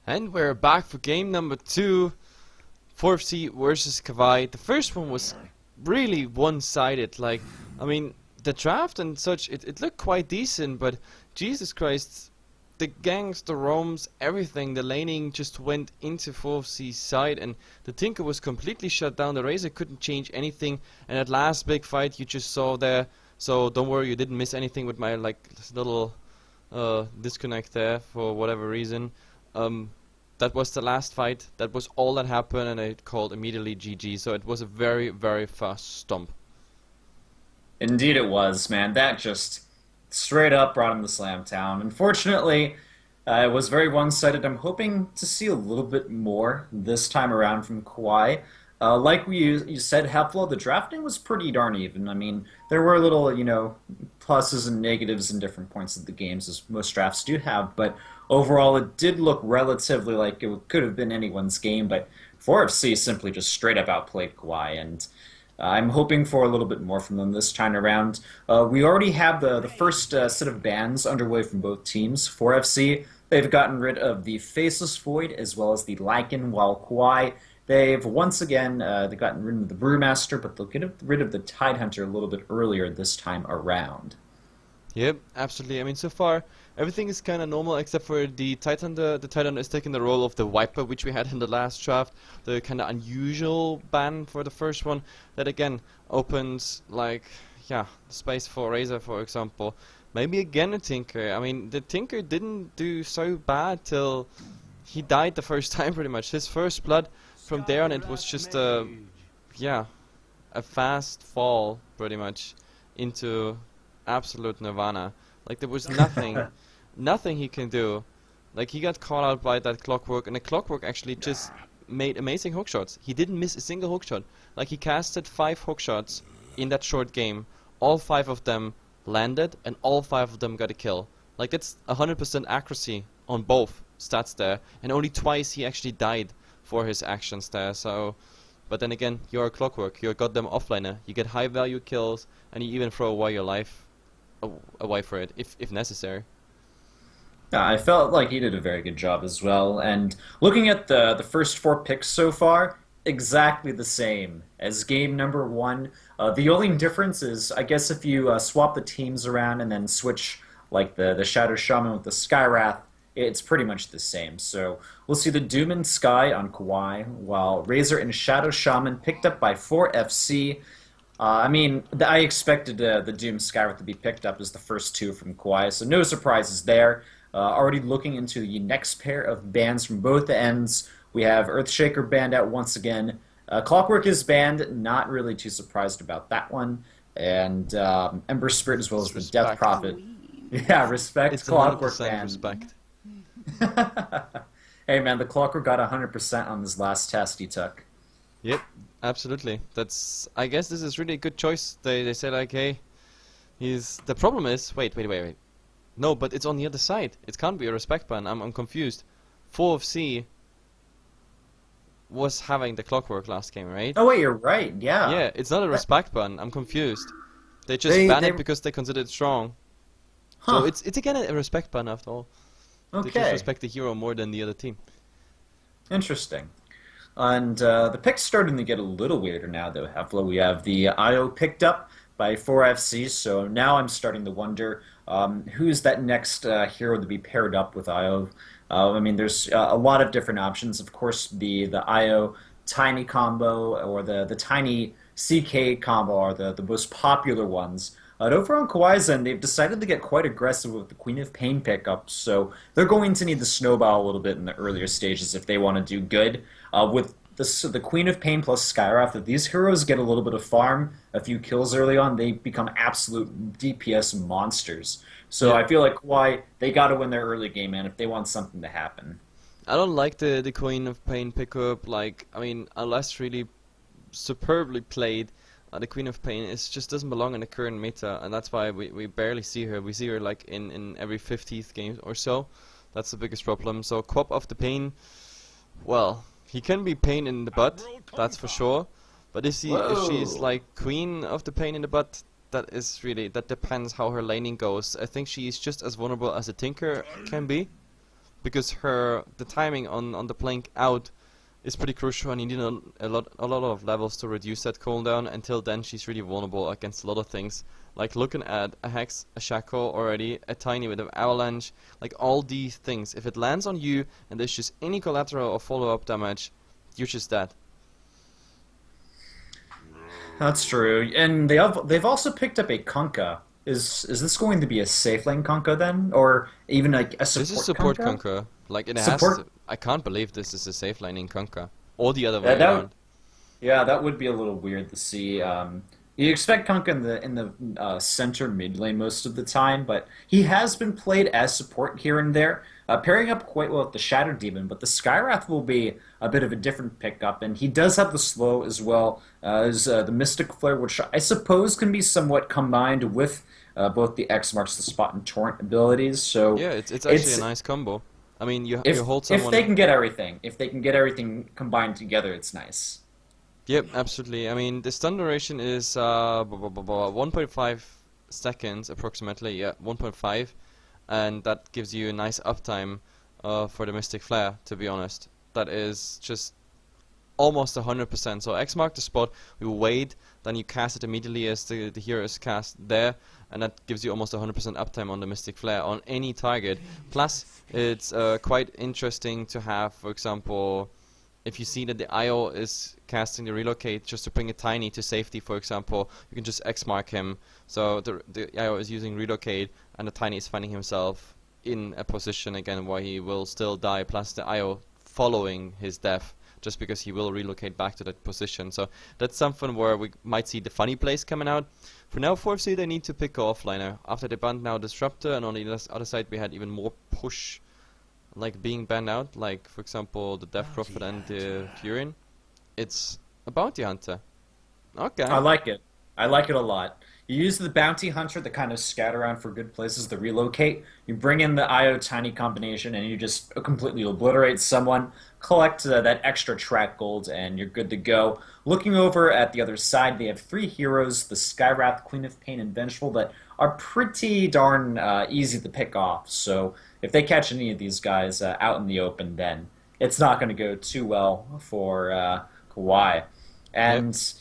And we're back for game number 2, 4FC versus Kawaii. The first one was really one-sided. Like, I mean, the draft and such, it looked quite decent, but Jesus Christ, the ganks, the roams, everything, the laning just went into 4FC's side, and the Tinker was completely shut down. The Razor couldn't change anything, and that last big fight you just saw there, so don't worry, you didn't miss anything with my like little disconnect there for whatever reason. That was the last fight. That was all that happened, and it called immediately GG. So it was a very, very fast stomp. Indeed it was, man. That just straight up brought him to Slamtown. Unfortunately, it was very one-sided. I'm hoping to see a little bit more this time around from Kawaii. Like you said, Hefla, the drafting was pretty darn even. I mean, there were little, pluses and negatives in different points of the games, as most drafts do have, but overall it did look relatively like it could have been anyone's game, but 4FC simply just straight up outplayed Kawaii, and I'm hoping for a little bit more from them this time around. We already have the first set of bans underway from both teams. 4FC, they've gotten rid of the Faceless Void as well as the Lycan, while Kawaii, they've once again they've gotten rid of the Brewmaster, but they'll get rid of the Tidehunter a little bit earlier this time around. Yep, absolutely. I mean, so far everything is kind of normal except for the Titan. The Titan is taking the role of the Viper, which we had in the last draft. The kind of unusual ban for the first one that again opens like the space for Razor, for example. Maybe again a Tinker. I mean, the Tinker didn't do so bad till he died the first time, pretty much. His first blood. From there on, it was just a fast fall, pretty much, into absolute nirvana. Like there was nothing he can do. Like he got caught out by that Clockwork, and the Clockwork actually just made amazing hook shots. He didn't miss a single hook shot. Like he casted 5 hook shots in that short game. All 5 of them landed, and all 5 of them got a kill. Like that's 100% accuracy on both stats there, and only twice he actually died for his actions there. So, but then again, you're a Clockwork, you're a goddamn offlaner. You get high value kills, and you even throw away your life away for it if necessary. Yeah, I felt like he did a very good job as well. And looking at the first 4 picks so far, exactly the same as game number 1. The only difference is, I guess, if you swap the teams around and then switch like the Shadow Shaman with the Skywrath, it's pretty much the same. So we'll see the Doom and Sky on Kawaii, while Razor and Shadow Shaman picked up by 4FC. I mean, I expected the Doom Skywrath to be picked up as the first 2 from Kawaii, so no surprises there. Already looking into the next pair of bans from both ends. We have Earthshaker banned out once again. Clockwork is banned, not really too surprised about that one. And Ember Spirit as well as the Death Prophet. Yeah, respect. It's Clockwork 100% banned. respect. Hey man, the Clockwork got 100% on this last test he took. Yep, absolutely. That's. I guess this is really a good choice. They say like, hey, the problem is. Wait. No, but it's on the other side. It can't be a respect ban. I'm confused. 4FC was having the Clockwork last game, right? Oh wait, you're right. Yeah. Yeah, it's not a respect ban. I'm confused. They just ban it because they consider it strong. Huh. So it's again a respect ban after all. Okay. They just respect the hero more than the other team. Interesting. And the picks starting to get a little weirder now, though, Hefla. We have the IO picked up by 4FC, so now I'm starting to wonder who's that next hero to be paired up with IO. I mean, there's a lot of different options. Of course, the IO Tiny combo or the Tiny CK combo are the most popular ones. Over on Kawaii's end, they've decided to get quite aggressive with the Queen of Pain pickups, so they're going to need to snowball a little bit in the earlier stages if they want to do good. With the Queen of Pain plus Skywrath, if these heroes get a little bit of farm, a few kills early on, they become absolute DPS monsters. So Yeah. I feel like Kawaii, they got to win their early game, man, if they want something to happen. I don't like the Queen of Pain pickup. Like, I mean, unless really superbly played, the Queen of Pain just doesn't belong in the current meta, and that's why we barely see her. We see her like in every 50th game or so. That's the biggest problem. So Quap of the Pain, well, he can be pain in the butt, that's for sure. But if she's like Queen of the Pain in the butt, that depends how her laning goes. I think she's just as vulnerable as a Tinker can be. because the timing on the blink out is pretty crucial, and you need a lot of levels to reduce that cooldown. Until then, she's really vulnerable against a lot of things. Like looking at a Hex, a Shackle already, a Tiny with an Avalanche, like all these things. If it lands on you and there's just any collateral or follow-up damage, you're just dead. That's true, and they've also picked up a Kunkka. Is this going to be a safe lane Kunkka then, or even like a support? This is support Kunkka? Kunkka. Like it Support- has. I can't believe this is a safe laning Kunkka, or the other way that around. Yeah, that would be a little weird to see. You expect Kunkka in the center mid lane most of the time, but he has been played as support here and there, pairing up quite well with the Shadow Demon. But the Skywrath will be a bit of a different pickup, and he does have the slow as well as the Mystic Flare, which I suppose can be somewhat combined with both the X marks the spot and Torrent abilities. So Yeah, it's actually a nice combo. I mean, you hold someone. if they can get everything combined together, it's nice. Yep, absolutely. I mean, the stun duration is 1.5 seconds approximately. Yeah, 1.5, and that gives you a nice uptime for the Mystic Flare. To be honest, that is just almost 100%. So X mark the spot. We wait, then you cast it immediately as the hero is cast there, and that gives you almost 100% uptime on the Mystic Flare on any target. Plus, it's quite interesting to have, for example, if you see that the IO is casting the relocate just to bring a Tiny to safety, for example, you can just X mark him. So the IO is using relocate, and the Tiny is finding himself in a position again where he will still die. Plus the IO following his death, just because he will relocate back to that position. So that's something where we might see the funny plays coming out. For now, 4FC they need to pick an offliner. After they banned now Disruptor, and on the other side we had even more push, like being banned out, like for example the Death Prophet and the Furion. It's a Bounty Hunter. Okay. I like it. I like it a lot. You use the Bounty Hunter to kind of scout around for good places to relocate. You bring in the IO Tiny combination, and you just completely obliterate someone, collect that extra track gold, and you're good to go. Looking over at the other side, they have three heroes, the Skywrath, Queen of Pain, and Vengeful, that are pretty darn easy to pick off. So if they catch any of these guys out in the open, then it's not going to go too well for Kawaii. And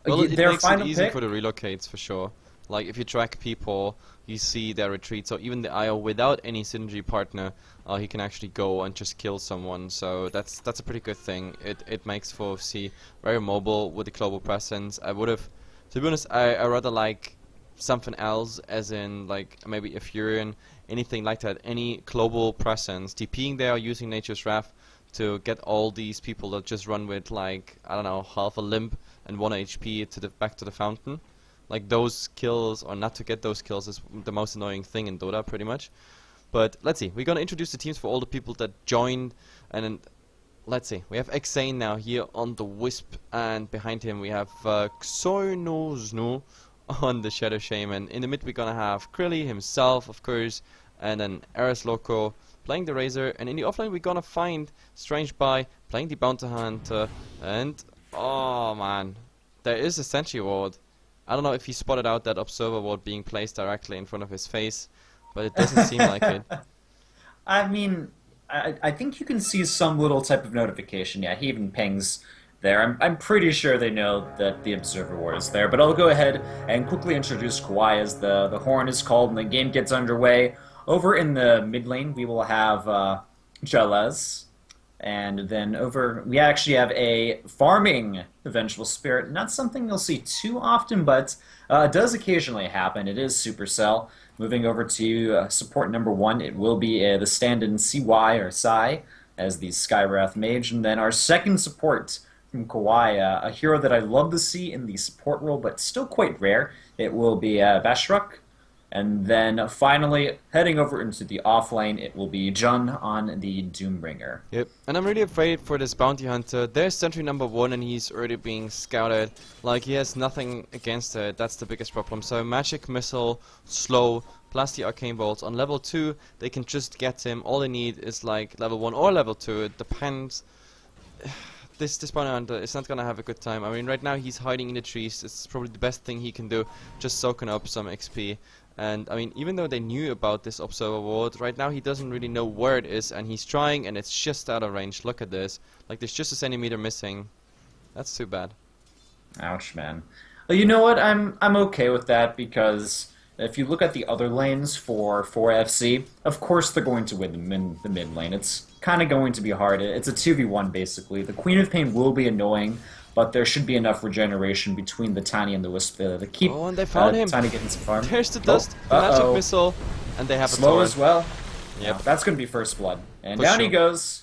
well, it their makes it final easy pick, for the relocates for sure. Like if you track people, you see their retreat. So even the IO without any synergy partner, he can actually go and just kill someone. So that's a pretty good thing. It makes 4FC very mobile with the global presence. I would have, to be honest, I rather like something else, as in like maybe a Furion, anything like that. Any global presence, TPing there, using Nature's Wrath to get all these people that just run with like, I don't know, half a limp and 1 HP to the back to the fountain. Like those kills, or not to get those kills, is the most annoying thing in Dota pretty much. But let's see, we're gonna introduce the teams for all the people that joined, and then let's see, we have Xane now here on the Wisp, and behind him we have Xoinoznu on the Shadow Shaman. In the mid we're gonna have Krilly himself, of course, and then Eris Loco playing the Razor, and in the offlane we're gonna find Strange By playing the Bounty Hunter, and oh man, there is a Sentry Ward. I don't know if he spotted out that Observer Ward being placed directly in front of his face, but it doesn't seem like it. I mean, I think you can see some little type of notification. Yeah, he even pings there. I'm pretty sure they know that the Observer Ward is there, but I'll go ahead and quickly introduce Kawaii as the horn is called and the game gets underway. Over in the mid lane, we will have Jalez. And then we actually have a farming Vengeful Spirit. Not something you'll see too often, but it does occasionally happen. It is Supercell. Moving over to support number 1, it will be the stand-in CY or Psy as the Skywrath Mage. And then our second support from Kawaii, a hero that I love to see in the support role, but still quite rare. It will be Bashruk. And then finally, heading over into the offlane, it will be Jun on the Doombringer. Yep, and I'm really afraid for this Bounty Hunter. There's Sentry number 1 and he's already being scouted. Like, he has nothing against it, that's the biggest problem. So Magic Missile, slow, plus the Arcane Bolts. On level 2, they can just get him. All they need is like level 1 or level 2, it depends. this bounty hunter is not gonna have a good time. I mean, right now he's hiding in the trees. It's probably the best thing he can do, just soaking up some XP. And I mean, even though they knew about this observer ward, right now he doesn't really know where it is, and he's trying, and it's just out of range. Look at this. Like, there's just a centimeter missing. That's too bad. Ouch, man. Well, you know what? I'm okay with that, because if you look at the other lanes for 4FC, of course they're going to win the mid lane. It's kind of going to be hard. It's a 2v1 basically. The Queen of Pain will be annoying, but there should be enough regeneration between the Tiny and the Wisp to keep and they found him. Tiny getting some farm. There's the dust, the magic missile, and they have a slow torrent. as well. Yep. Yeah, that's going to be first blood. And For down sure. he goes.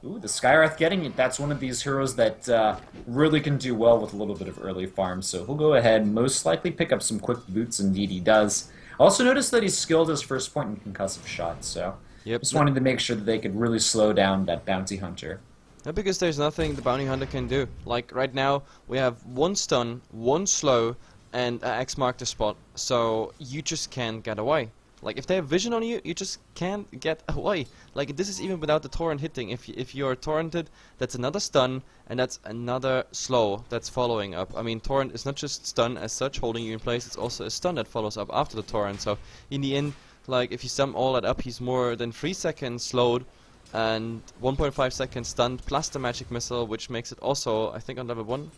Ooh, the Skywrath getting it. That's one of these heroes that really can do well with a little bit of early farm. So he'll go ahead and most likely pick up some quick boots. Indeed, he does. Also notice that he's skilled his first point in concussive shot. So just wanted to make sure that they could really slow down that bounty hunter. Yeah, because there's nothing the bounty hunter can do. Like right now, we have one stun, one slow, and X mark the spot. So you just can't get away. Like if they have vision on you, you just can't get away. Like this is even without the torrent hitting. If you're torrented, that's another stun, and that's another slow that's following up. I mean, torrent is not just stun as such, holding you in place. It's also a stun that follows up after the torrent. So in the end, like if you sum all that up, he's more than 3 seconds slowed, and 1.5 seconds stunned, plus the magic missile, which makes it also, I think, on level 1.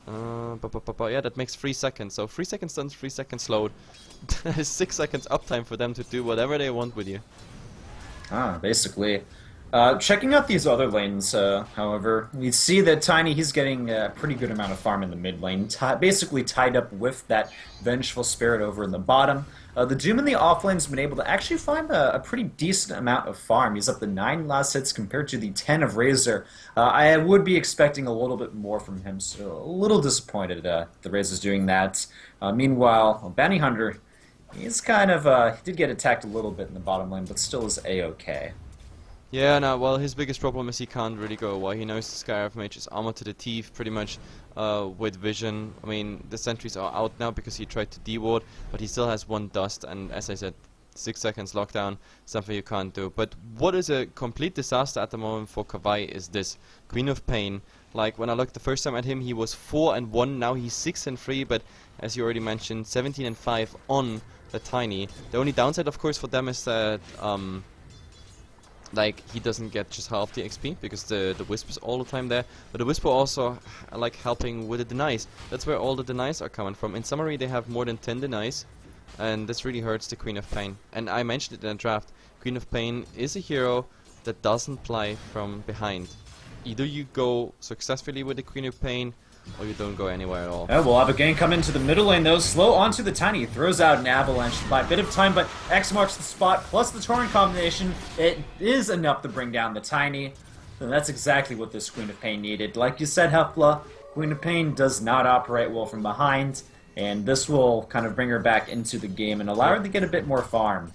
Yeah, that makes 3 seconds. So 3 seconds stunned, 3 seconds slowed. That is 6 seconds uptime for them to do whatever they want with you. Basically. Checking out these other lanes, however, we see that Tiny, he's getting a pretty good amount of farm in the mid lane, basically tied up with that Vengeful Spirit over in the bottom. The Doom in the off lane's been able to actually find a pretty decent amount of farm. He's up to 9 last hits compared to the 10 of Razor. I would be expecting a little bit more from him, so a little disappointed the Razor's doing that. Meanwhile, Bounty Hunter, he's kind of, he did get attacked a little bit in the bottom lane, but still is A-okay. Yeah, no, well, his biggest problem is he can't really go away. He knows the Skywrath Mage is armored to the teeth, pretty much, with vision. I mean, the sentries are out now because he tried to de-ward, but he still has 1 dust, and as I said, 6 seconds lockdown, something you can't do. But what is a complete disaster at the moment for Kawaii is this. Queen of Pain. Like, when I looked the first time at him, he was 4-1, now he's 6-3, but as you already mentioned, 17-5 on the Tiny. The only downside, of course, for them is that, like, he doesn't get just half the XP because the Wisp is all the time there, but the Wisp are also like helping with the denies. That's where all the denies are coming from. In summary, they have more than 10 denies, and this really hurts the Queen of Pain. And I mentioned it in the draft, Queen of Pain is a hero that doesn't play from behind. Either you go successfully with the Queen of Pain, or you don't go anywhere at all. Yeah, we'll have a gang come into the middle lane though, slow onto the Tiny, throws out an avalanche by a bit of time, but X marks the spot, plus the Torrent combination, it is enough to bring down the Tiny, and that's exactly what this Queen of Pain needed. Like you said, Hefla, Queen of Pain does not operate well from behind, and this will kind of bring her back into the game and allow her to get a bit more farm.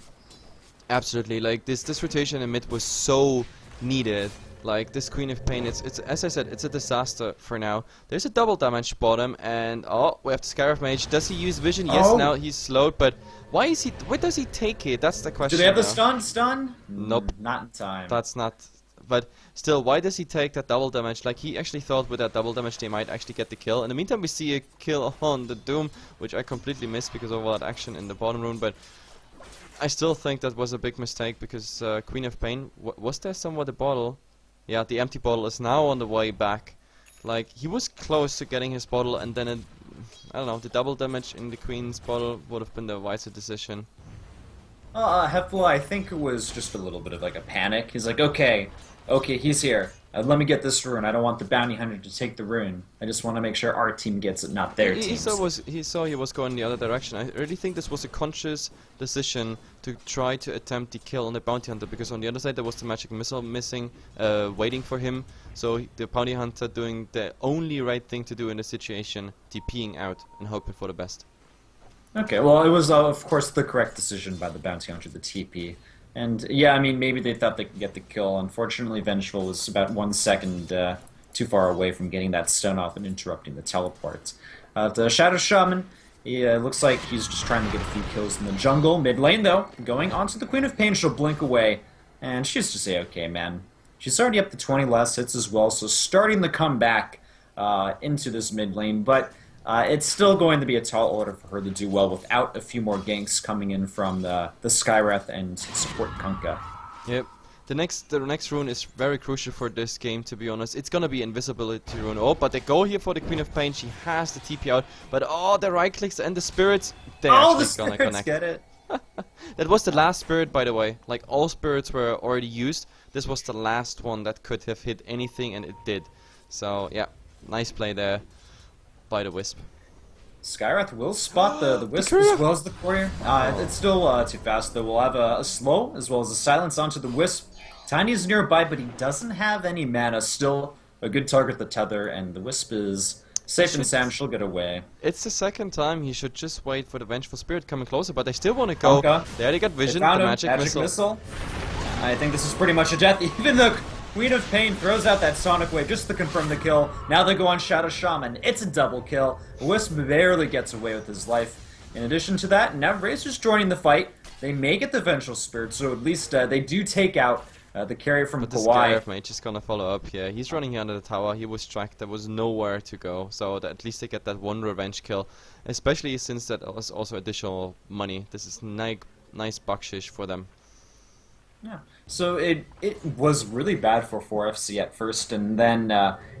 Absolutely, like this rotation in mid was so needed. Like this Queen of Pain, it's as I said, it's a disaster for now. There's a double damage bottom, and we have the Skywrath Mage. Does he use vision? Yes, now he's slowed, but why does he take it? That's the question. Do they have the now. stun? Nope. Not in time. That's not. But still, why does he take that double damage? Like, he actually thought with that double damage they might actually get the kill. In the meantime, we see a kill on the Doom, which I completely missed because of all that action in the bottom room, but I still think that was a big mistake because Queen of Pain, was there somewhat a bottle? Yeah, the empty bottle is now on the way back. Like, he was close to getting his bottle, and then I don't know, the double damage in the Queen's bottle would have been the wiser decision. Hefla, I think it was just a little bit of like a panic. He's like, okay, he's here. Let me get this rune. I don't want the bounty hunter to take the rune. I just want to make sure our team gets it, not their team. He saw he was going the other direction. I really think this was a conscious decision to try to attempt the kill on the bounty hunter, because on the other side there was the magic missile missing, waiting for him. So the bounty hunter doing the only right thing to do in the situation, TPing out and hoping for the best. Okay, well, it was of course the correct decision by the bounty hunter, the TP. And yeah, I mean, maybe they thought they could get the kill. Unfortunately, Vengeful was about 1 second too far away from getting that stun off and interrupting the teleport. The Shadow Shaman, looks like he's just trying to get a few kills in the jungle. Mid lane, though, going onto the Queen of Pain, she'll blink away. And she's just say, okay, man, She's already up to 20 last hits as well, so starting to come back into this mid lane. But it's still going to be a tall order for her to do well without a few more ganks coming in from the Skywrath and support Kunkka. Yep. The next rune is very crucial for this game, to be honest. It's gonna be invisibility rune. Oh, but they go here for the Queen of Pain. She has the TP out, but oh, the right clicks and the spirits. They're Oh, the actually gonna spirits connect. get it. That was the last spirit, by the way. Like, all spirits were already used. This was the last one that could have hit anything, and it did. So yeah, nice play there by the Wisp. Skywrath will spot the Wisp as well as the Courier. It's still too fast, though. We'll have a slow as well as a silence onto the Wisp. Tiny's nearby, but he doesn't have any mana. Still a good target, the Tether, and the Wisp is safe and sound. She'll get away. It's the second time. He should just wait for the Vengeful Spirit coming closer, but they still want to go. Kunkka. There they got vision, They found the him. magic missile. I think this is pretty much a death. Even the Queen of Pain throws out that Sonic Wave just to confirm the kill. Now they go on Shadow Shaman. It's a double kill. Wisp barely gets away with his life. In addition to that, now Razor's joining the fight. They may get the Vengeful Spirit, so at least they do take out the carrier from But the Kawaii. Scarif Mage is gonna follow up here. He's running here under the tower. He was tracked. There was nowhere to go. So that at least they get that one revenge kill. Especially since that was also additional money. This is nice bakshish for them. Yeah. So it was really bad for 4FC at first, and then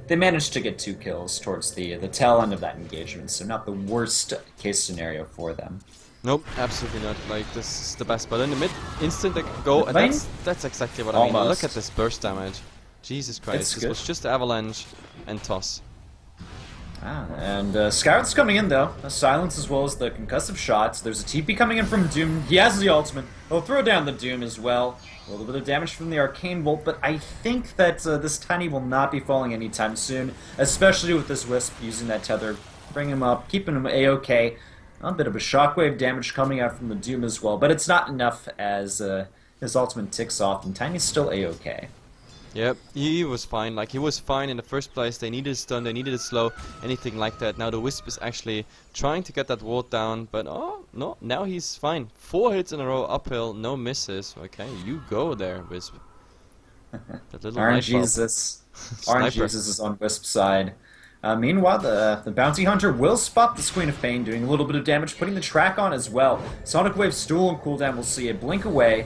they managed to get 2 kills towards the tail end of that engagement. So not the worst case scenario for them. Nope, absolutely not. Like, this is the best. But in the mid, instant they go, and that's exactly what I mean. Almost. Look at this burst damage. Jesus Christ, It's this good. was just avalanche and toss. And Skywrath's coming in, though. A silence as well as the concussive shots. There's a TP coming in from Doom. He has the ultimate. He'll throw down the Doom as well. A little bit of damage from the Arcane Bolt, but I think that this Tiny will not be falling anytime soon, especially with this Wisp using that Tether. Bring him up, keeping him A-OK. A bit of a shockwave damage coming out from the Doom as well, but it's not enough as his ultimate ticks off, and Tiny's still A-OK. Yep, he was fine. Like, he was fine in the first place. They needed a stun, they needed a slow, anything like that. Now the Wisp is actually trying to get that ward down, but oh, no, now he's fine. 4 hits in a row, uphill, no misses. Okay, you go there, Wisp. That little RNG light bulb. Jesus. Sniper. RNG Jesus is on Wisp's side. Meanwhile, the Bounty Hunter will spot this Queen of Pain, doing a little bit of damage, putting the track on as well. Sonic Wave still on cooldown, we'll see it blink away.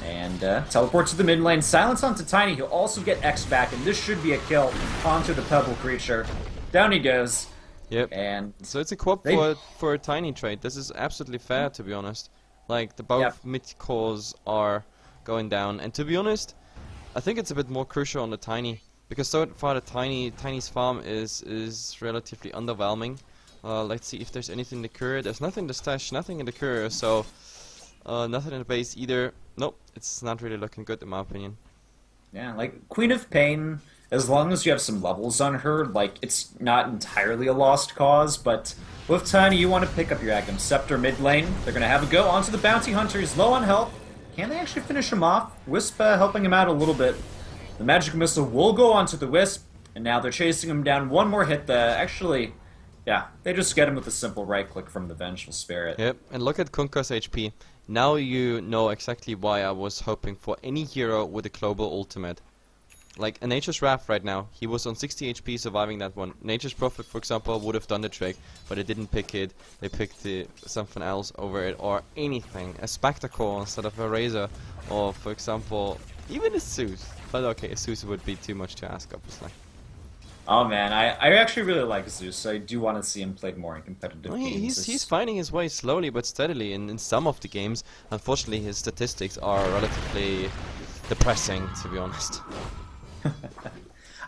And teleport to the mid lane. Silence onto Tiny. He'll also get X back, and this should be a kill onto the Pebble creature. Down he goes. Yep. And So it's a co-op for a Tiny trade. This is absolutely fair, to be honest. Like, the both mid cores are going down, and to be honest, I think it's a bit more crucial on the Tiny, because so far the Tiny's farm is relatively underwhelming. Let's see if there's anything in the courier. There's nothing in the stash, nothing in the courier, so nothing in the base either. Nope, it's not really looking good in my opinion. yeah, like Queen of Pain, as long as you have some levels on her, like it's not entirely a lost cause, but with Tiny you want to pick up your Agam Scepter mid lane. They're going to have a go onto the Bounty Hunter. He's low on health. Can they actually finish him off? Wisp helping him out a little bit. The Magic Missile will go onto the Wisp, and now they're chasing him down. One more hit. Yeah, they just get him with a simple right click from the Vengeful Spirit. Yep, and look at Kunkka's HP. Now you know exactly why I was hoping for any hero with a global ultimate. Like, a Nature's Wrath right now, he was on 60 HP surviving that one. Nature's Prophet, for example, would have done the trick, but they didn't pick it. They picked something else over it, or anything. A Spectacle instead of a Razor, or, for example, even a Zeus. But okay, a Zeus would be too much to ask, obviously. Oh man, I actually really like Zeus. I do want to see him played more in competitive Well, games. he's finding his way slowly but steadily in some of the games. Unfortunately, his statistics are relatively depressing, to be honest.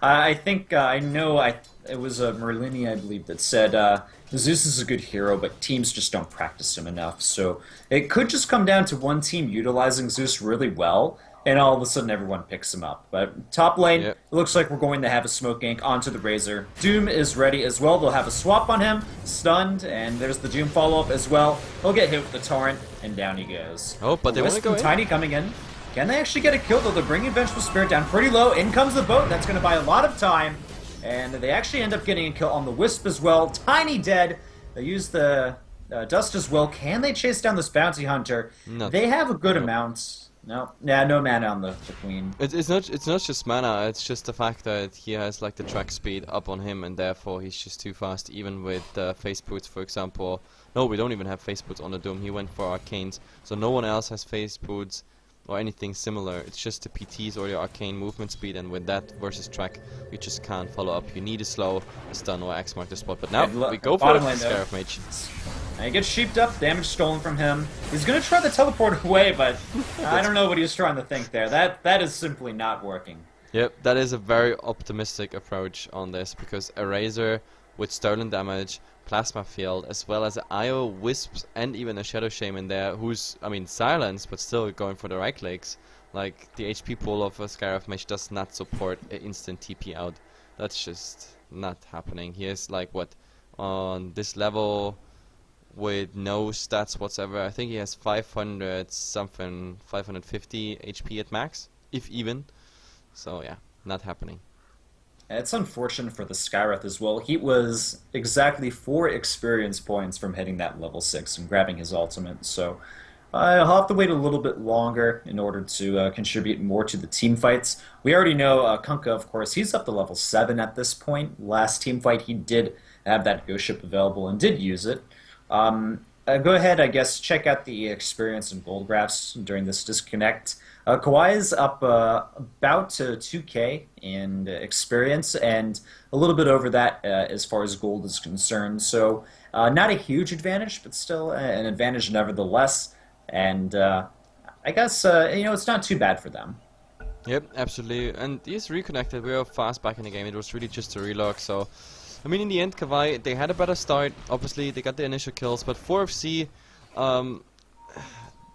I think I know. It was Merlini, I believe, that said Zeus is a good hero, but teams just don't practice him enough. So it could just come down to one team utilizing Zeus really well, and all of a sudden everyone picks him up. But top lane, Yep. It looks like we're going to have a smoke gank onto the Razor. Doom is ready as well. They'll have a swap on him, stunned, and there's the Doom follow-up as well. He'll get hit with the Torrent, and down he goes. Oh, but they want to Wisp go and in. Tiny coming in. Can they actually get a kill, though? They're bringing Vengeful Spirit down pretty low. In comes the boat. That's going to buy a lot of time. And they actually end up getting a kill on the Wisp as well. Tiny dead. They use the Dust as well. Can they chase down this Bounty Hunter? No. They have a good amount. No, yeah, no mana on the queen. It's not just mana. It's just the fact that he has like the track speed up on him, and therefore he's just too fast. Even with face boots, for example. No, we don't even have face boots on the Doom. He went for arcanes, so no one else has face boots or anything similar. It's just the PTs or your arcane movement speed, and with that versus track, you just can't follow up. You need a slow, a stun, or X mark the spot. But now we go for the Scarab Mage. And he gets sheeped up, damage stolen from him. He's gonna try to teleport away, but I don't know what he was trying to think there. That is simply not working. Yep, that is a very optimistic approach on this, because Eraser with stolen damage, Plasma Field, as well as IO, Wisps, and even a Shadow Shaman there, who's, I mean, silenced, but still going for the right clicks. Like, the HP pool of a Scarab Mage does not support an instant TP out. That's just not happening. He is, like, what, on this level with no stats whatsoever. I think he has 500 something, 550 HP at max, if even. So, yeah, not happening. It's unfortunate for the Skywrath as well. He was exactly 4 experience points from hitting that level 6 and grabbing his ultimate, so I'll have to wait a little bit longer in order to contribute more to the team fights. We already know Kunkka, of course, he's up to level 7 at this point. Last team fight he did have that ghost ship available and did use it. Go ahead, I guess, check out the experience and gold graphs during this disconnect. Kawaii's up about to 2k in experience and a little bit over that as far as gold is concerned. So not a huge advantage, but still an advantage nevertheless. And I guess, it's not too bad for them. Yep, absolutely. And he's reconnected. We were fast back in the game. It was really just a relog, so... I mean, in the end, Kawaii, they had a better start. Obviously, they got the initial kills, but 4FC,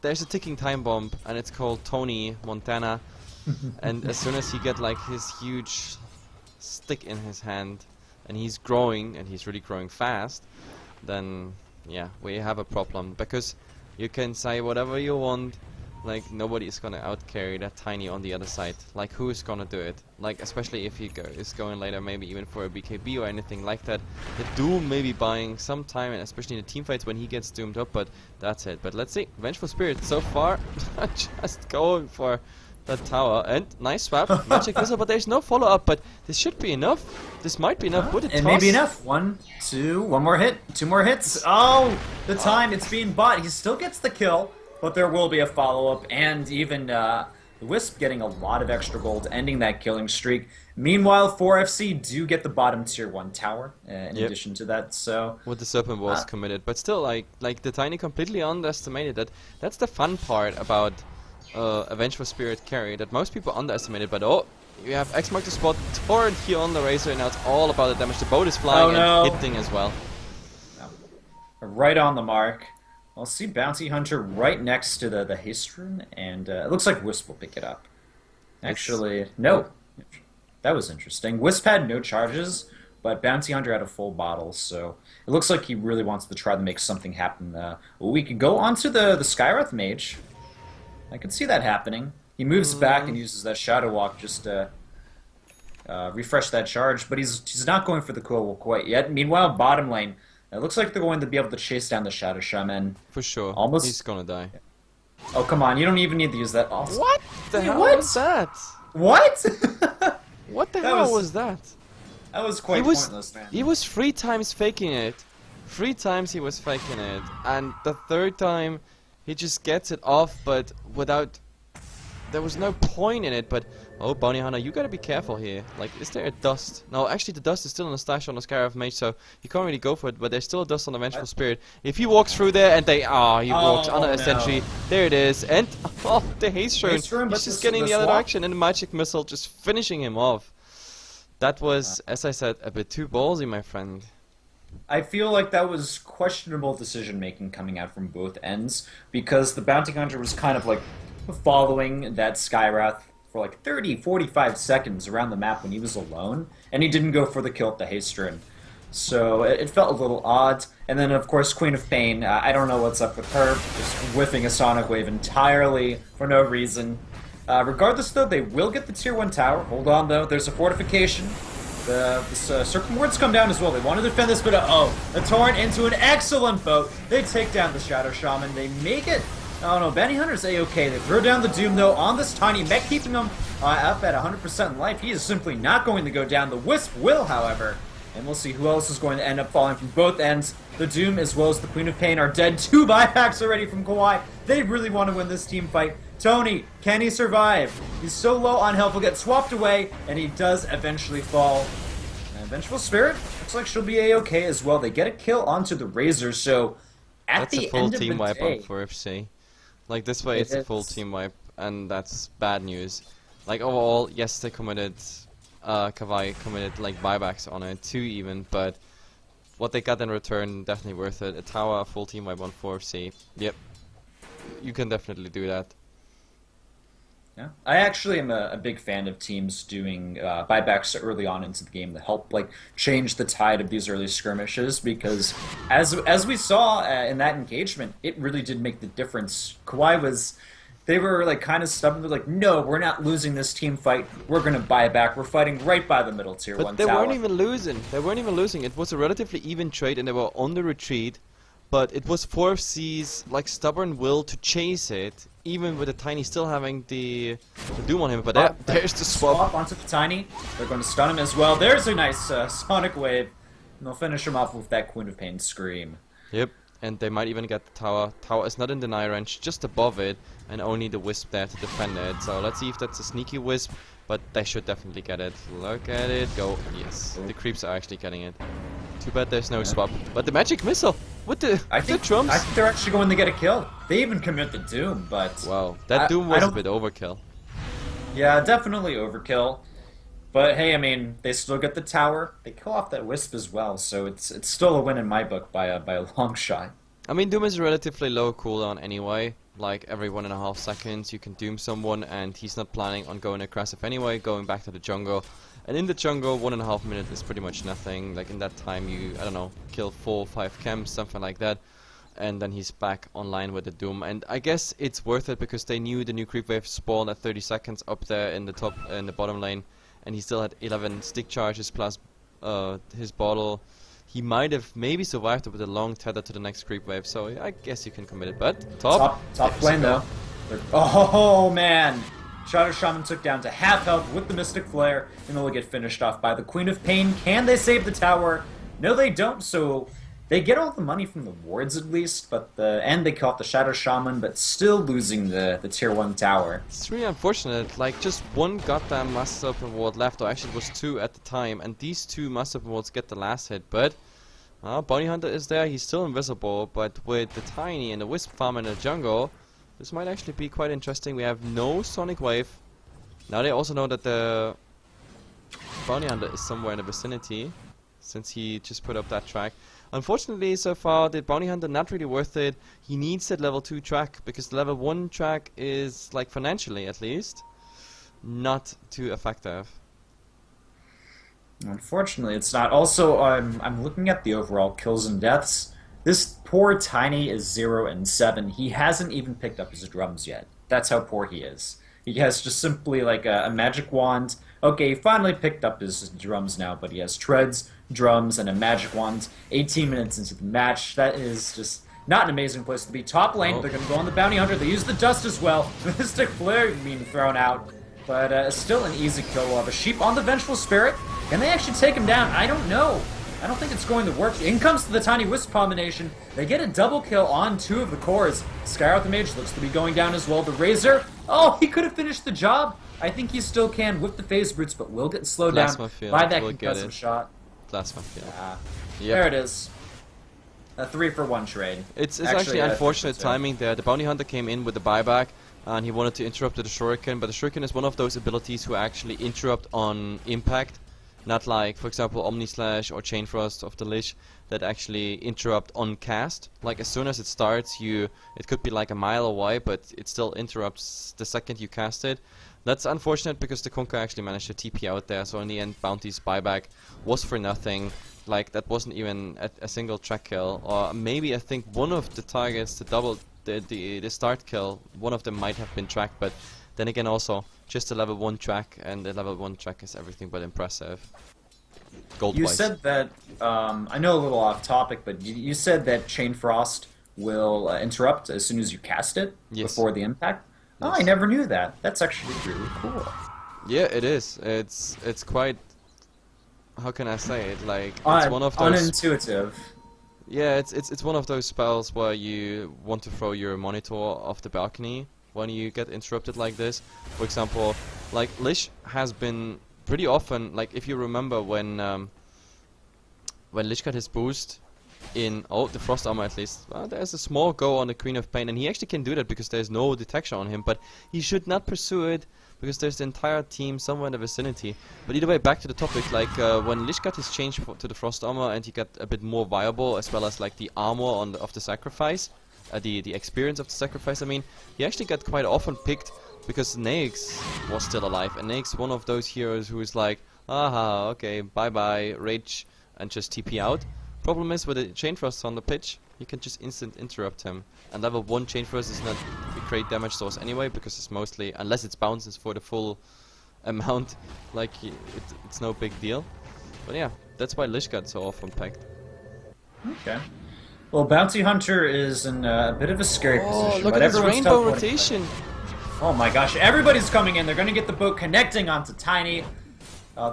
there's a ticking time bomb, and it's called Tony Montana. And as soon as he get like his huge stick in his hand, and he's growing, and he's really growing fast, then yeah, we have a problem. Because you can say whatever you want, like nobody is gonna outcarry that Tiny on the other side. Like who is gonna do it? Like especially if he is going later, maybe even for a BKB or anything like that. The Doom may be buying some time, and especially in the team fights when he gets doomed up. But that's it. But let's see, Vengeful Spirit so far just going for that tower, and nice swap, magic missile. But there's no follow up. But this should be enough. This might be enough. Would it It toss? may be enough. 1, 2, one more hit, 2 more hits. Oh, the time it's being bought. He still gets the kill. But there will be a follow-up, and even the Wisp getting a lot of extra gold, ending that killing streak. Meanwhile, 4FC do get the bottom tier 1 tower, in addition to that, so... With the Serpent was committed, but still, like the Tiny completely underestimated that. That's the fun part about a Vengeful Spirit carry, that most people underestimated, but oh, you have X mark the spot, torrent here on the Razor, and now it's all about the damage. The boat is flying and hitting as well. No. Right on the mark. I'll see Bounty Hunter right next to the haste rune, and it looks like Wisp will pick it up. Actually, no. That was interesting. Wisp had no charges, but Bounty Hunter had a full bottle, so it looks like he really wants to try to make something happen. We could go onto the Skywrath Mage. I could see that happening. He moves back and uses that Shadow Walk just to refresh that charge, but he's not going for the Koa quite yet. Meanwhile, bottom lane, it looks like they're going to be able to chase down the Shadow Shaman. For sure. Almost. He's gonna die. Oh, come on. You don't even need to use that. Also. What the hell was that? What? What the hell was that? That was quite pointless, man. He was 3 times faking it. 3 times he was faking it. And the 3rd time, he just gets it off, but without... There was no point in it, but... Oh, Bounty Hunter, you gotta be careful here. Like, is there a dust? No, actually the dust is still in the stash on the Scarab Mage, so you can't really go for it, but there's still a dust on the Vengeful Spirit. If he walks through there and they... he walks under a sentry. There it is. And, the haste rune. He's just getting the other direction, and the magic missile just finishing him off. That was, as I said, a bit too ballsy, my friend. I feel like that was questionable decision-making coming out from both ends, because the Bounty Hunter was kind of like following that Skywrath for like 30, 45 seconds around the map when he was alone, and he didn't go for the kill at the haste rune. So it felt a little odd. And then, of course, Queen of Pain, I don't know what's up with her, just whiffing a Sonic Wave entirely for no reason. Regardless, though, they will get the Tier 1 tower. Hold on, though, there's a fortification. The Circle Wards come down as well. They want to defend this, but the Torrent into an excellent boat. They take down the Shadow Shaman. They make it Oh no, Bounty Hunter's A-okay. They throw down the Doom though on this tiny mech, keeping him up at 100% life. He is simply not going to go down. The Wisp will, however. And we'll see who else is going to end up falling from both ends. The Doom as well as the Queen of Pain are dead. 2 buybacks already from Kawaii. They really want to win this team fight. Tony, can he survive? He's so low on health, will get swapped away, and he does eventually fall. And Vengeful Spirit looks like she'll be A-okay as well. They get a kill onto the Razor, so at That's the a full end of team the wipe day, on 4FC. Like this way, it's a full team wipe, and that's bad news. Like overall, yes, they committed, Kawaii committed like buybacks on it, 2 even, but what they got in return, definitely worth it. A tower, full team wipe on 4FC. Yep, you can definitely do that. yeah. I actually am a big fan of teams doing buybacks early on into the game to help like change the tide of these early skirmishes because as we saw in that engagement, it really did make the difference. They were like kind of stubborn. They're like, no, we're not losing this team fight. We're gonna buy back. We're fighting right by the middle tier 1 But they tower. weren't even losing. They weren't even losing. It was a relatively even trade, and they were on the retreat. But it was 4FC's like stubborn will to chase it, even with the Tiny still having the Doom on him. But there's the swap. Onto the Tiny. They're going to stun him as well. There's a nice Sonic Wave. And they'll finish him off with that Queen of Pain Scream. Yep, and they might even get the tower. Tower is not in deny range, just above it, and only the Wisp there to defend it. So let's see if that's a sneaky Wisp, but they should definitely get it. Look at it, go. Yes, the creeps are actually getting it. Too bad there's no swap. But the magic missile with the drums. I think they're actually going to get a kill. They even commit the Doom, but Wow, that Doom was a bit overkill. Yeah, definitely overkill. But hey, I mean, they still get the tower. They kill off that Wisp as well, so it's still a win in my book by a long shot. I mean, Doom is a relatively low cooldown anyway. Like every 1.5 seconds you can Doom someone, and he's not planning on going aggressive anyway, going back to the jungle. And in the jungle, 1.5 minutes is pretty much nothing. Like in that time you, I don't know, kill 4 or 5 camps, something like that. And then he's back online with the Doom. And I guess it's worth it because they knew the new creep wave spawned at 30 seconds up there in the top, in the bottom lane. And he still had 11 stick charges plus his bottle. He might have maybe survived it with a long tether to the next creep wave. So I guess you can commit it. But top lane though. Oh man! Shadow Shaman took down to half health with the Mystic Flare, and they'll get finished off by the Queen of Pain. Can they save the tower? No, they don't, so they get all the money from the wards at least, but and they caught the Shadow Shaman, but still losing the tier 1 tower. It's really unfortunate, like just one goddamn Master Open Ward left, or actually it was 2 at the time, and these 2 Master Open Wards get the last hit, but Bounty Hunter is there, he's still invisible, but with the Tiny and the Wisp farm in the jungle, this might actually be quite interesting. We have no Sonic Wave. Now they also know that the Bounty Hunter is somewhere in the vicinity, since he just put up that track. Unfortunately, so far, the Bounty Hunter not really worth it. He needs that level 2 track, because the level 1 track is, like financially at least, not too effective. Unfortunately, it's not. Also, I'm looking at the overall kills and deaths. This poor Tiny is 0 and 7. He hasn't even picked up his drums yet. That's how poor he is. He has just simply like a magic wand. Okay, he finally picked up his drums now, but he has treads, drums, and a magic wand. 18 minutes into the match. That is just not an amazing place to be. Top lane, they're going to go on the Bounty Hunter. They use the dust as well. Mystic Flare being thrown out. But still an easy kill. We'll have a sheep on the Vengeful Spirit. Can they actually take him down? I don't know. I don't think it's going to work. In comes the Tiny Wisp combination. They get a double kill on 2 of the cores. Skyroth the Mage looks to be going down as well. The Razor, oh, he could have finished the job. I think he still can with the Phase Brutes, but will get slowed down by that concussive shot. Plasma field. Yep. There it is. A 3-for-1 trade. It's actually unfortunate timing there. The Bounty Hunter came in with the buyback, and he wanted to interrupt the Shuriken, but the Shuriken is one of those abilities who actually interrupt on impact. Not like, for example, Omni Slash or Chain Frost of the Lich that actually interrupt on cast. Like as soon as it starts, it could be like a mile away, but it still interrupts the second you cast it. That's unfortunate because the Kunkka actually managed to TP out there, so in the end Bounty's buyback was for nothing. Like that wasn't even a single track kill, or maybe I think one of the targets, the start kill, one of them might have been tracked, but then again also just a level 1 track, and the level 1 track is everything but impressive. Gold-wise. You said that, I know a little off topic, but you said that Chain Frost will interrupt as soon as you cast it before the impact. Oh, I never knew that. That's actually really cool. Yeah, it is. It's quite. How can I say it? Like it's one of those unintuitive. Yeah, it's one of those spells where you want to throw your monitor off the balcony when you get interrupted like this. For example, like Lish has been pretty often. Like if you remember when Lish got his boost in the Frost Armor at least, there's a small go on the Queen of Pain, and he actually can do that because there's no detection on him. But he should not pursue it, because there's the entire team somewhere in the vicinity. But either way, back to the topic, like when Lish got his change to the Frost Armor and he got a bit more viable, as well as like the armor of the sacrifice, the experience of the sacrifice, I mean, he actually got quite often picked because Naix was still alive, and Naix one of those heroes who is like, aha, okay, bye bye, rage, and just TP out. Problem is, with the Chain Thrust on the pitch, you can just instant interrupt him. And level 1 Chain Thrust is not a great damage source anyway, because it's mostly, unless it bounces for the full amount, like it's no big deal. But yeah, that's why Lish got so often packed. Okay. Well, Bounty Hunter is in a bit of a scary position. Look but at this everyone's rainbow rotation! Oh my gosh, everybody's coming in. They're going to get the boat connecting onto Tiny.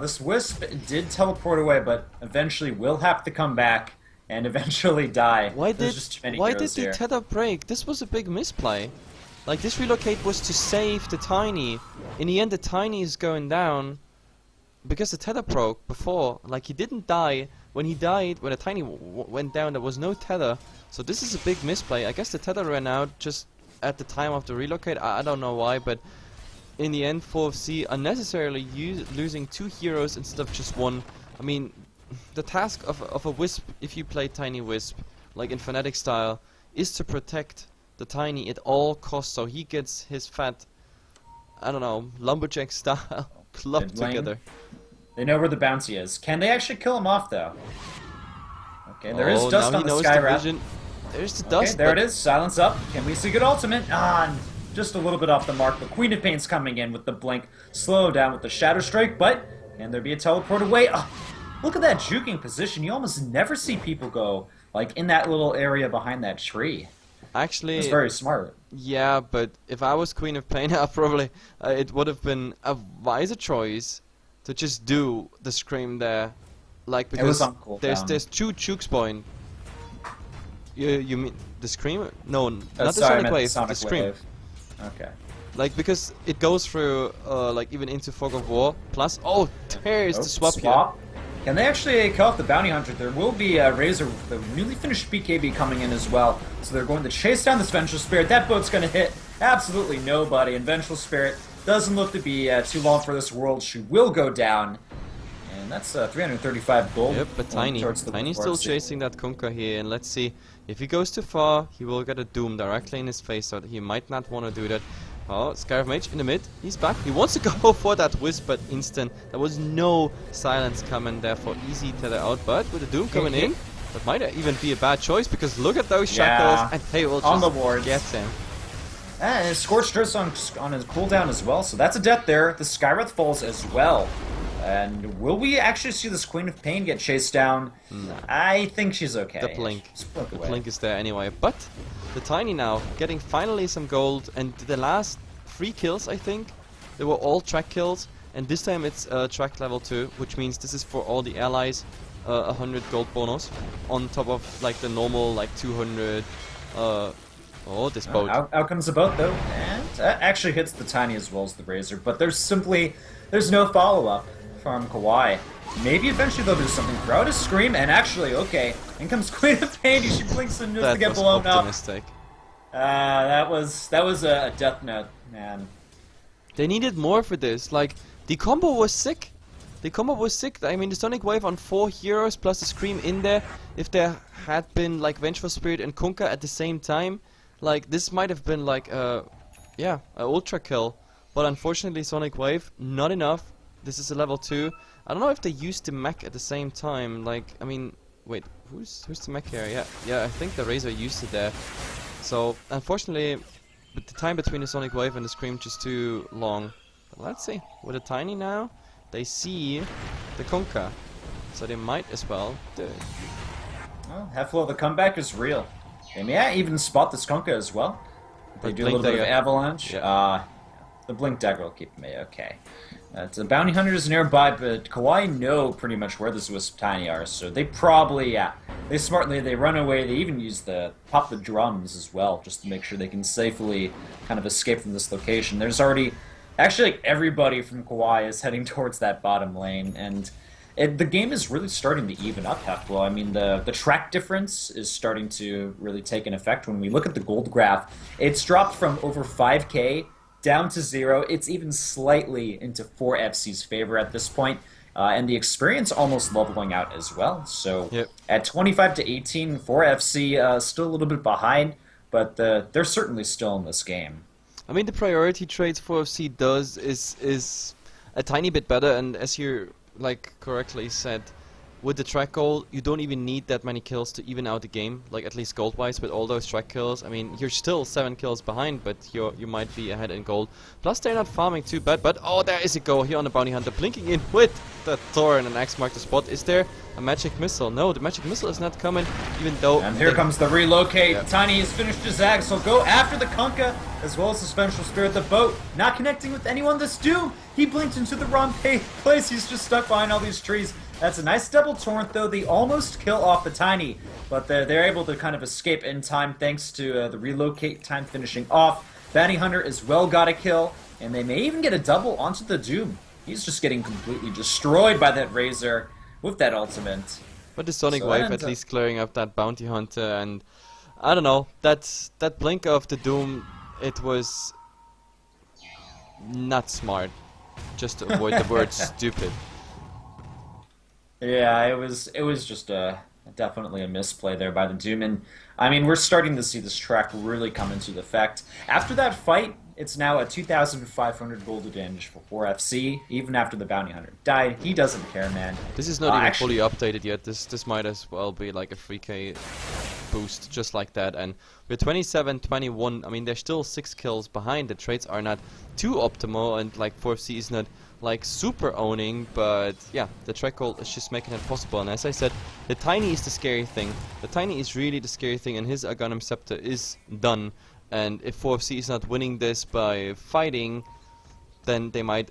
This Wisp did teleport away, but eventually will have to come back and eventually die. Why did the the tether break? This was a big misplay. Like, this relocate was to save the Tiny. In the end, the Tiny is going down because the tether broke before. Like, he didn't die. When he died, when the Tiny went down, there was no tether. So this is a big misplay. I guess the tether ran out just at the time of the relocate. I don't know why, but in the end, 4FC unnecessarily losing 2 heroes instead of just 1. I mean, the task of a Wisp, if you play Tiny Wisp, like in Fnatic style, is to protect the Tiny at all costs, so he gets his fat, I don't know, lumberjack style clubbed together. They know where the bounty is. Can they actually kill him off, though? Okay, there is dust on the sky wrap. There's the dust. Okay, there it is. Silence up. Can we see good ultimate? Just a little bit off the mark. The Queen of Pain's coming in with the blink. Slow down with the Shadow Strike, but can there be a teleport away? Look at that juking position. You almost never see people go like in that little area behind that tree. Actually, it's very smart. Yeah, but if I was Queen of Pain, probably it would have been a wiser choice to just do the scream there, like because there's 2 jukes point. You mean the scream? No, not the Sonic Wave. The scream. Wave. Okay. Like, because it goes through, like, even into Fog of War. Plus, there's the swap here. Can they actually kill off the Bounty Hunter? There will be Razor, the newly finished BKB, coming in as well. So they're going to chase down this Vengeful Spirit. That boat's going to hit absolutely nobody. And Vengeful Spirit doesn't look to be too long for this world. She will go down. And that's 335 gold. Yep, but Tiny's still chasing that Kunkka here. And let's see, if he goes too far, he will get a Doom directly in his face. So he might not want to do that. Oh, Scarab Mage in the mid. He's back. He wants to go for that Wisp, but instant. There was no silence coming there for easy tether out. But with the Doom coming in, that might even be a bad choice, because look at those shackles, and they will just get him. And Scorched Earth on his cooldown as well, so that's a death there. The Skywrath falls as well. And will we actually see this Queen of Pain get chased down? Nah. I think she's okay. The blink is there anyway. But the Tiny now getting finally some gold, and the last 3 kills, I think, they were all track kills, and this time it's track level 2, which means this is for all the allies, 100 gold bonus on top of like the normal like 200. This boat. Out comes the boat though, and that actually hits the Tiny as well as the Razor. But there's no follow up from Kawaii. Maybe eventually they'll do something. Throw out a scream, and actually, okay, in comes Queen of Pain. She blinks and just to get blown up. That was a death note, man. They needed more for this. Like, the combo was sick. I mean, the Sonic Wave on 4 heroes plus the scream in there. If there had been like Vengeful Spirit and Kunkka at the same time, like this might have been like an ultra kill. But unfortunately, Sonic Wave not enough. This is a level 2. I don't know if they used the mech at the same time. Like, I mean, wait, who's the mech here? Yeah, I think the Razor used it there. So unfortunately, but the time between the Sonic Wave and the Scream just too long. But let's see. With a Tiny now, they see the Kunkka, so they might as well do it. Well, Hefla, the comeback is real. They may even spot the Skunka as well. They But do a little Blink bit of Dagger. avalanche. Yeah. The Blink Dagger will keep me, okay. The bounty hunters nearby, but Kawaii know pretty much where the Wisp Tiny are, so they probably, they run away. They even use pop the drums as well, just to make sure they can safely kind of escape from this location. There's already, actually, like, everybody from Kawaii is heading towards that bottom lane, and the game is really starting to even up, Hefla. I mean, the track difference is starting to really take an effect. When we look at the gold graph, it's dropped from over 5k down to 0. It's even slightly into 4FC's favor at this point, and the experience almost leveling out as well. So Yep. at 25 to 18, 4FC still a little bit behind, but they're certainly still in this game. I mean, the priority trades 4FC does is a tiny bit better, and as you like correctly said, with the track goal, you don't even need that many kills to even out the game, like at least gold-wise with all those track kills. I mean, you're still 7 kills behind, but you might be ahead in gold. Plus, they're not farming too bad, but oh, there is a goal here on the Bounty Hunter, blinking in with the Thor and an X mark the spot. Is there a magic missile? No, the magic missile is not coming, even though... And here comes the relocate. Yeah. Tiny has finished his ag, so go after the Kunkka, as well as the Vengeful Spirit. The boat not connecting with anyone this Doom. He blinked into the wrong place. He's just stuck behind all these trees. That's a nice double torrent, though. They almost kill off the Tiny, but they're able to kind of escape in time thanks to the relocate time finishing off. Bounty Hunter as well got a kill, and they may even get a double onto the Doom. He's just getting completely destroyed by that Razor with that ultimate. But the Sonic So that Wave ends at up- least clearing up that Bounty Hunter, and I don't know, that blink of the Doom, it was not smart, just to avoid the word stupid. Yeah, it was just definitely a misplay there by the Doom, and I mean, we're starting to see this track really come into effect. After that fight, it's now a 2,500 gold advantage for 4FC, even after the Bounty Hunter died. He doesn't care, man. This is not even Actually, fully updated yet. This might as well be like a 3k boost just like that. And we're 27-21. I mean, they're still 6 kills behind. The trades are not too optimal, and like 4FC is not like super owning, but yeah, the track goal is just making it possible. And as I said, the Tiny is the scary thing. The Tiny is really the scary thing, and his Aghanim Scepter is done. And if 4FC is not winning this by fighting, then they might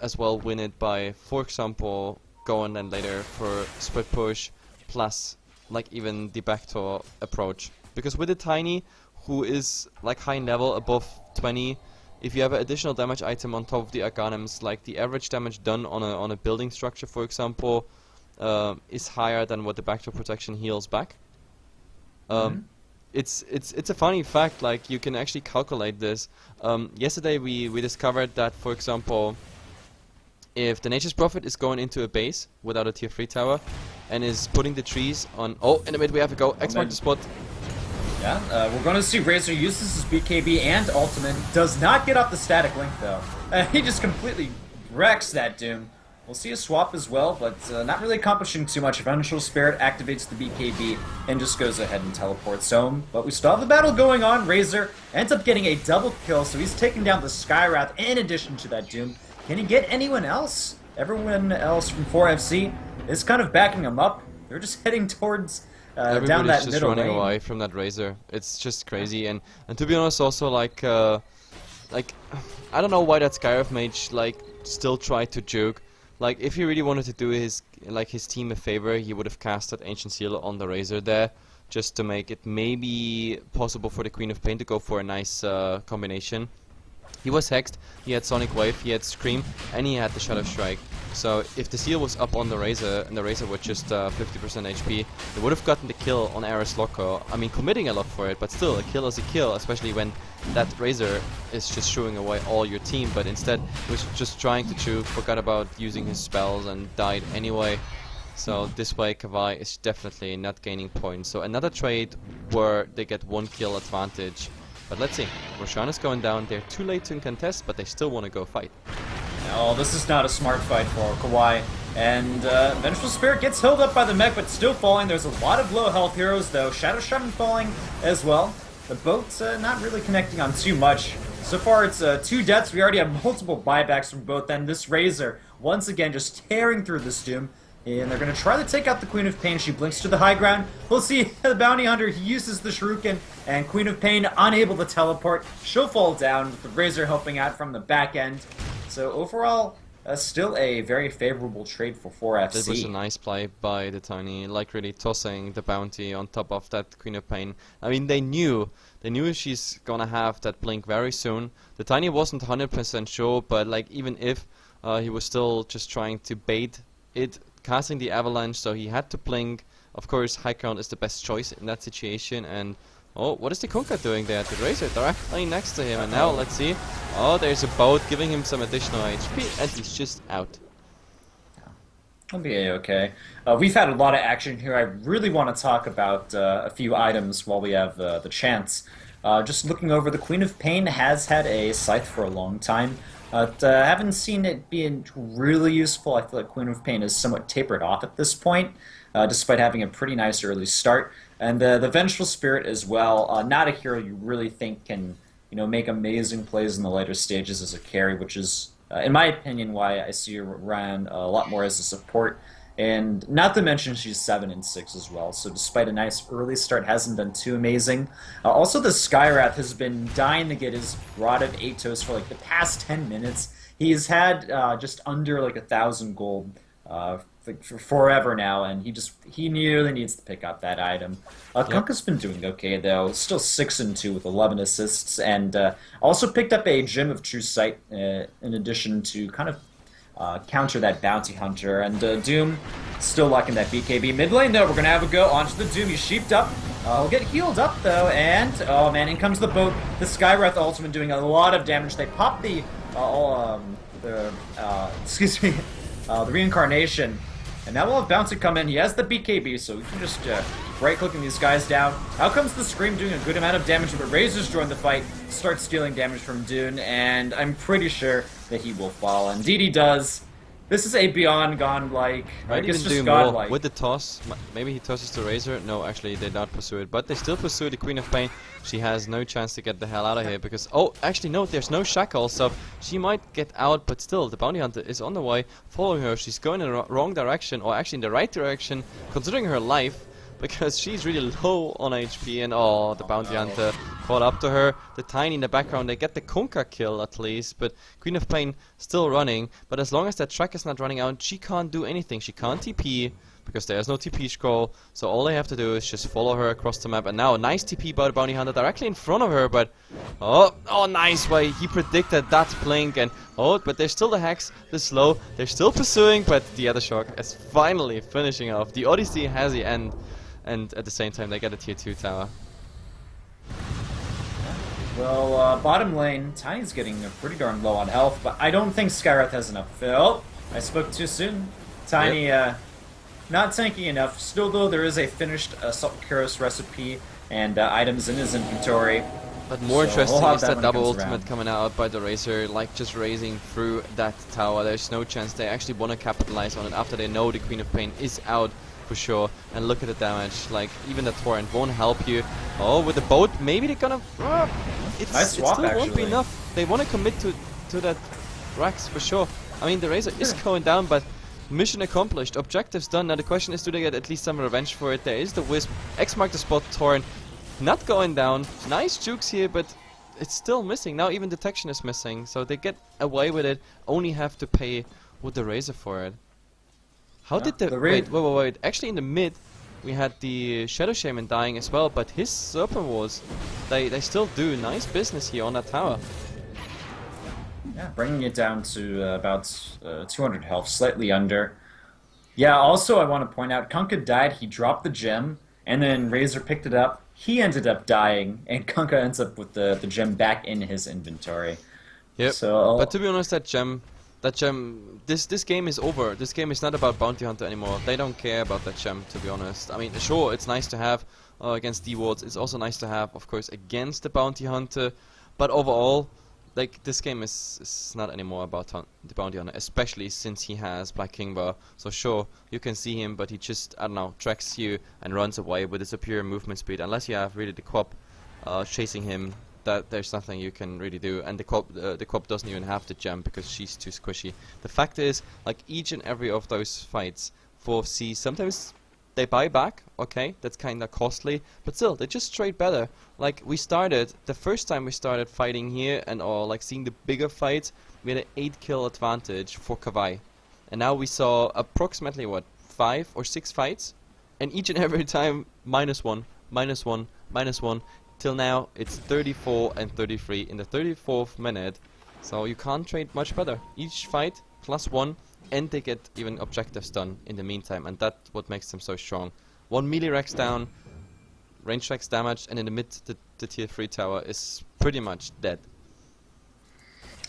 as well win it by, for example, going then later for split push, plus like even the backdoor approach. Because with the Tiny, who is like high level above 20, if you have an additional damage item on top of the Aghanims, like the average damage done on a building structure, for example, is higher than what the backdoor protection heals back. It's a funny fact, like you can actually calculate this. Yesterday we discovered that, for example, if the Nature's Prophet is going into a base without a tier 3 tower and is putting the trees on... Oh, in the mid we have a go. X mark the spot. yeah, we're going to see Razor uses his BKB and ultimate. Does not get off the static link, though. He just completely wrecks that Doom. We'll see a swap as well, but not really accomplishing too much. Vengeful Spirit activates the BKB and just goes ahead and teleports home. But we still have the battle going on. Razor ends up getting a double kill, so he's taking down the Skywrath in addition to that Doom. Can he get anyone else? Everyone else from 4FC is kind of backing him up. They're just heading towards down Everybody's that just middle running lane. away from that Razor. It's just crazy, and to be honest, also like I don't know why that Skywrath mage like still tried to joke. Like if he really wanted to do his team a favor, he would have casted Ancient Seal on the Razor there, just to make it maybe possible for the Queen of Pain to go for a nice combination. He was hexed, he had Sonic Wave, he had Scream, and he had the Shadow Strike. So if the seal was up on the Razor, and the Razor was just 50% HP, they would have gotten the kill on Ares Loco. I mean, committing a lot for it, but still, a kill is a kill, especially when that Razor is just shooing away all your team. But instead, he was just trying to chew, forgot about using his spells, and died anyway. So this way, Kawaii is definitely not gaining points. So another trade where they get 1 kill advantage. But let's see, Roshan is going down, they're too late to contest, but they still want to go fight. No, this is not a smart fight for Kawaii. And Vengeful Spirit gets held up by the mech, but still falling. There's a lot of low health heroes, though. Shadow Shaman falling as well. The boat's not really connecting on too much. So far, it's 2 deaths. We already have multiple buybacks from both. And this Razor, once again, just tearing through this Doom. And they're going to try to take out the Queen of Pain. She blinks to the high ground. We'll see the Bounty Hunter, he uses the Shuriken, and Queen of Pain unable to teleport. She'll fall down with the Razor helping out from the back end. So overall, still a very favorable trade for 4FC. This was a nice play by the Tiny, like really tossing the bounty on top of that Queen of Pain. I mean, they knew she's gonna have that blink very soon. The Tiny wasn't 100% sure, but like even if he was still just trying to bait it, casting the avalanche, so he had to blink. Of course, high ground is the best choice in that situation. And oh, what is the Kunkka doing there? The Razor directly next to him, and now let's see. Oh, there's a boat giving him some additional HP, and he's just out. I'll be a-okay. We've had a lot of action here. I really want to talk about a few items while we have the chance. Just looking over, the Queen of Pain has had a scythe for a long time. Haven't seen it being really useful. I feel like Queen of Pain is somewhat tapered off at this point, despite having a pretty nice early start. And the Vengeful Spirit as well, not a hero you really think can, make amazing plays in the later stages as a carry, which is, in my opinion, why I see her around a lot more as a support. And not to mention she's 7 and 6 as well, so despite a nice early start, hasn't done too amazing. Also, the Skywrath has been dying to get his Rod of Atos for like the past 10 minutes. He's had just under like 1,000 gold for forever now, and he nearly needs to pick up that item. Kunkka's been doing okay though, still 6 and 2 with 11 assists, and also picked up a Gem of True Sight in addition to kind of counter that Bounty Hunter. And Doom still locking that BKB. Mid lane though, we're going to have a go onto the Doom. He's sheeped up. He'll get healed up though, and oh man, in comes the boat. The Skywrath ultimate doing a lot of damage. They pop the reincarnation. And now we'll have Bounty come in. He has the BKB, so we can just right-clicking these guys down. Out comes the Scream doing a good amount of damage, but Razor's joined the fight, starts stealing damage from Dune, and I'm pretty sure that he will fall. Indeed he does. This is a Beyond godlike. I guess just godlike. With the toss, maybe he tosses the Razor. No, actually they don't pursue it, but they still pursue the Queen of Pain. She has no chance to get the hell out of here because, oh, actually no, there's no shackle, so she might get out, but still the Bounty Hunter is on the way, following her. She's going in the wrong direction, or actually in the right direction, considering her life, because she's really low on HP, and oh, the Bounty Hunter caught up to her. The Tiny in the background, they get the Kunkka kill at least, but Queen of Pain still running. But as long as that track is not running out, she can't do anything. She can't TP, because there's no TP scroll, so all they have to do is just follow her across the map. And now a nice TP by the Bounty Hunter directly in front of her, but oh, nice way. He predicted that blink, and oh, but there's still the Hex, the slow, they're still pursuing, but the other Shock is finally finishing off. The Odyssey has the end. And at the same time, they get a tier 2 tower. Well, bottom lane, Tiny's getting pretty darn low on health, but I don't think Skywrath has enough. Oh, I spoke too soon. Tiny, not tanking enough. Still, though, there is a finished Salt Kuros recipe and items in his inventory. But more interesting is that double ultimate coming out by the Razor, like just raising through that tower. There's no chance they actually want to capitalize on it after they know the Queen of Pain is out. For sure, and look at the damage. Like even the torrent won't help you. Oh, with the boat, maybe they're gonna. Nice swap, it still won't be enough. They want to commit to that Rax for sure. I mean, the Razor is going down, but mission accomplished. Objectives done. Now the question is, do they get at least some revenge for it? There is the Wisp. X mark the spot. Torrent not going down. Nice jukes here, but it's still missing. Now even detection is missing, so they get away with it. Only have to pay with the Razor for it. How did the wait. Actually in the mid we had the Shadow Shaman dying as well, but his Serpent Wars, they still do nice business here on that tower. Yeah, bringing it down to about 200 health, slightly under. Yeah, also I want to point out, Kunkka died, he dropped the gem, and then Razor picked it up, he ended up dying, and Kunkka ends up with the gem back in his inventory. Yep, so, but to be honest, that gem, this game is over. This game is not about Bounty Hunter anymore. They don't care about that gem, to be honest. I mean, sure, it's nice to have against D-Wards. It's also nice to have, of course, against the Bounty Hunter. But overall, like, this game is not anymore about the Bounty Hunter, especially since he has Black Kingbar. So sure, you can see him, but he just, I don't know, tracks you and runs away with a superior movement speed. Unless you have really the Quap chasing him, that there's nothing you can really do, and the Quap doesn't even have the gem because she's too squishy. The fact is, like each and every of those fights, 4th C. Sometimes they buy back, okay, that's kinda costly, but still, they just trade better. Like, the first time we started fighting here and all, like, seeing the bigger fights, we had an 8 kill advantage for Kawaii. And now we saw approximately, what, 5 or 6 fights? And each and every time, -1, -1, -1, till now, it's 34 and 33 in the 34th minute. So you can't trade much better. Each fight, +1, and they get even objectives done in the meantime, and that's what makes them so strong. 1 melee Rex down, range Rex damaged, and in the mid, the tier 3 tower is pretty much dead.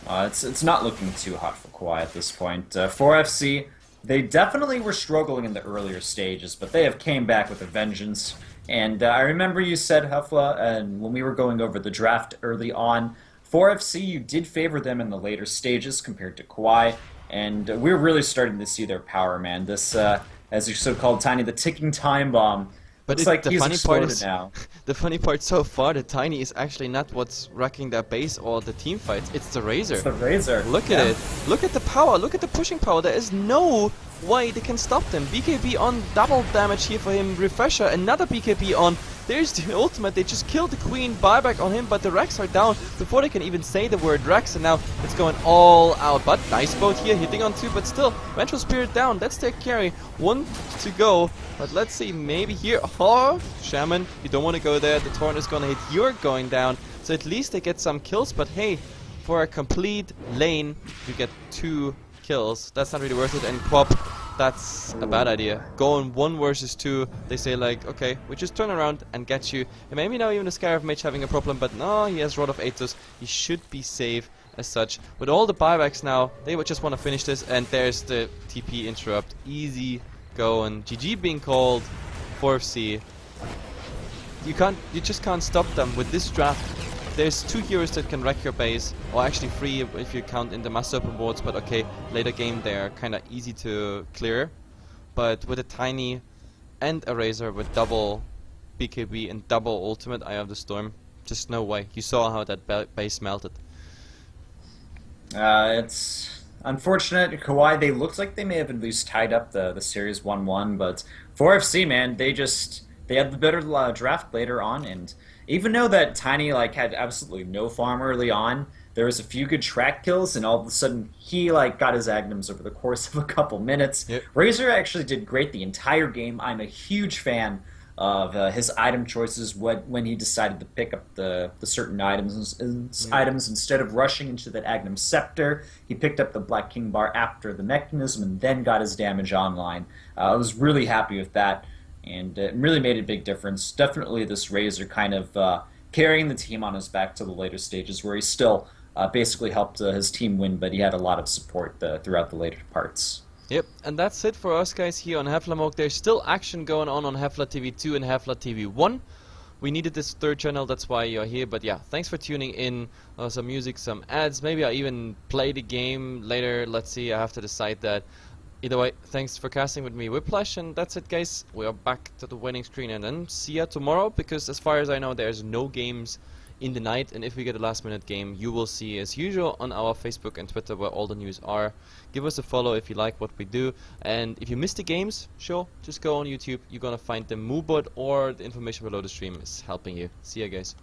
It's not looking too hot for Kawaii at this point. 4FC, they definitely were struggling in the earlier stages, but they have came back with a vengeance. And I remember you said, Hefla, and when we were going over the draft early on, 4FC, you did favor them in the later stages compared to Kawaii. And we're really starting to see their power, man. This, as you so-called Tiny, the ticking time bomb. But It's like the he's funny part exploded is, now. the funny part so far, the Tiny is actually not what's wrecking their base or the team fights. It's the Razor. It's the Razor. Look at it. Look at the power. Look at the pushing power. There is no way they can stop them. BKB on, double damage here for him. Refresher, another BKB on. There's the ultimate. They just killed the Queen. Buyback on him, but the Rex are down before they can even say the word Rex. And now it's going all out. But nice boat here, hitting on 2. But still, Vengeful Spirit down. That's their carry. 1 to go. But let's see, maybe here. Oh, Shaman, you don't want to go there. The Torrent is going to hit. You're going down. So at least they get some kills. But hey, for a complete lane, you get 2 kills. That's not really worth it. And Quap, that's a bad idea. Going 1 versus 2, they say like, okay, we just turn around and get you. And maybe now even the Scarab Mage having a problem, but no, he has Rod of Aethys. He should be safe as such. With all the buybacks now, they would just want to finish this, and there's the TP interrupt. Easy go, and GG being called. 4th C. You just can't stop them with this draft. There's 2 heroes that can wreck your base, or actually 3 if you count in the mass open boards, but okay, later game they're kinda easy to clear. But with a Tiny and a Razor with double BKB and double ultimate Eye of the Storm, just no way. You saw how that base melted. It's unfortunate. Kawaii, they looked like they may have at least tied up the series 1-1, but 4FC, man, they had the better draft later on, and even though that Tiny had absolutely no farm early on, there was a few good track kills, and all of a sudden he got his Agnums over the course of a couple minutes. Yep. Razor actually did great the entire game. I'm a huge fan of his item choices when he decided to pick up the certain items instead of rushing into that Agnum Scepter. He picked up the Black King Bar after the Mechanism and then got his damage online. I was really happy with that. And it really made a big difference. Definitely this Razor kind of carrying the team on his back to the later stages, where he still basically helped his team win, but he had a lot of support throughout the later parts. Yep, and that's it for us guys here on HeflaMoke. There's still action going on HeflaTV 2 and HeflaTV 1. We needed this 3rd channel, that's why you're here. But yeah, thanks for tuning in. Some music, some ads. Maybe I even play the game later. Let's see, I have to decide that. Either way, thanks for casting with me, Whiplash, and that's it guys. We are back to the winning screen, and then see ya tomorrow, because as far as I know there's no games in the night, and if we get a last minute game you will see as usual on our Facebook and Twitter where all the news are. Give us a follow if you like what we do, and if you miss the games, sure, just go on YouTube, you're gonna find the moodboard or the information below the stream is helping you. See ya guys.